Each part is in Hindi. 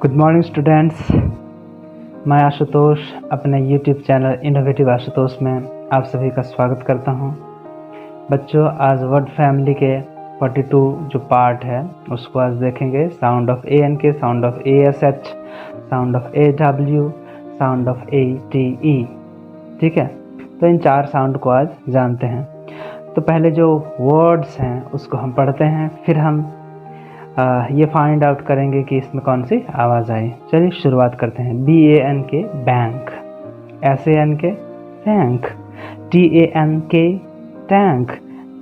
गुड मॉर्निंग स्टूडेंट्स, मैं आशुतोष अपने यूट्यूब चैनल इनोवेटिव आशुतोष में आप सभी का स्वागत करता हूं। बच्चों, आज वर्ड फैमिली के 42 जो पार्ट है उसको आज देखेंगे। साउंड ऑफ ए एन के, sound of A S H, sound of A W, sound of A T E. ठीक है, तो इन 4 साउंड को आज जानते हैं। तो पहले जो वर्ड्स हैं उसको हम पढ़ते हैं, फिर हम ये फाइंड आउट करेंगे कि इसमें कौन सी आवाज़ आई। चलिए शुरुआत करते हैं। BAN के बैंक, SAN के रैंक, TAN के टैंक,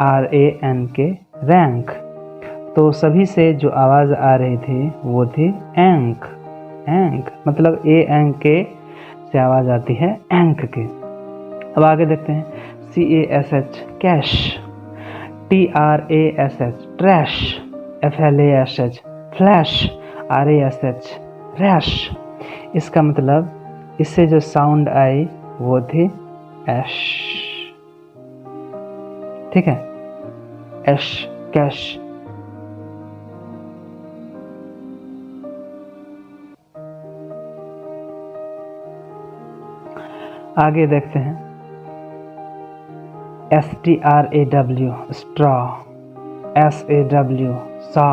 RAN के रैंक। तो सभी से जो आवाज़ आ रही थी वो थी एंक। एंक मतलब AN के से आवाज़ आती है एंक के। अब आगे देखते हैं। CASH cash, TRASH trash, FLASH flash, RASH rash. इसका मतलब इससे जो साउंड आई वो थी एश। ठीक है, एश कैश। आगे देखते हैं। STRAW स्ट्रॉ, SAW सा,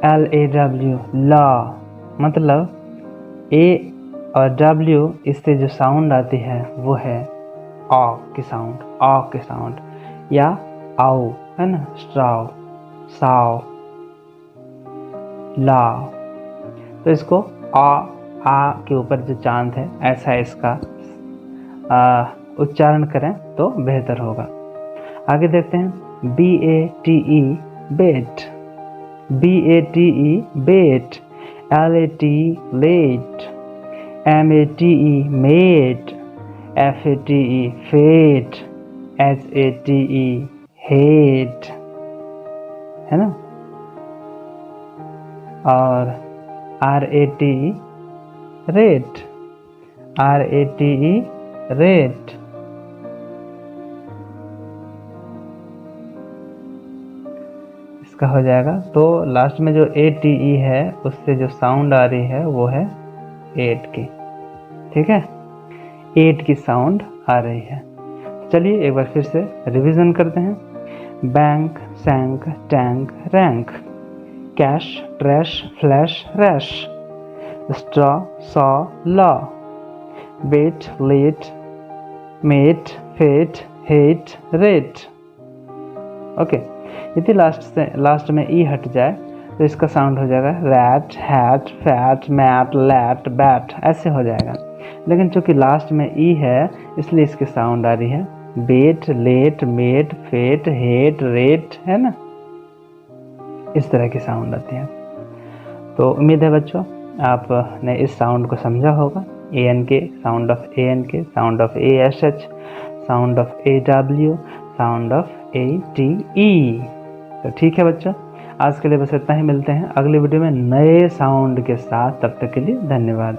LAW ला। मतलब A और W इससे जो साउंड आती है वो है आ की साउंड, आ की साउंड, या आओ है ना, स्ट्राव, साव, ला। तो इसको आ के ऊपर जो चांद है ऐसा इसका उच्चारण करें तो बेहतर होगा। आगे देखते हैं। BATE bet, BATE bet, LATE late, MATE mate, FATE fate, HATE hate, है ना। और RATE रेट, RATE रेट। इसका हो जाएगा। तो लास्ट में जो ATE है उससे जो साउंड आ रही है वो है 8 की। ठीक है, 8 की साउंड आ रही है। चलिए एक बार फिर से रिवीजन करते हैं। Bank, sank, tank, rank, cash, trash, flash, rash, straw, saw, law, bate, late, mate, fate, hate, rate. Okay, यदि लास्ट में ई हट जाए तो इसका साउंड हो जाएगा rat, hat, fat, mat, lat, bat, ऐसे हो जाएगा। लेकिन चूंकि लास्ट में ई है इसलिए इसकी साउंड आ रही है bate, late, mate, fate, hate, rate, है ना। इस तरह की साउंड आती है। तो उम्मीद है बच्चों आपने इस साउंड को समझा होगा। AN के, साउंड ऑफ AN के, sound of ASH, sound of AW, sound of ATE। तो ठीक है बच्चों, आज के लिए बस इतना ही। मिलते हैं अगले वीडियो में नए साउंड के साथ। तब तक के लिए धन्यवाद।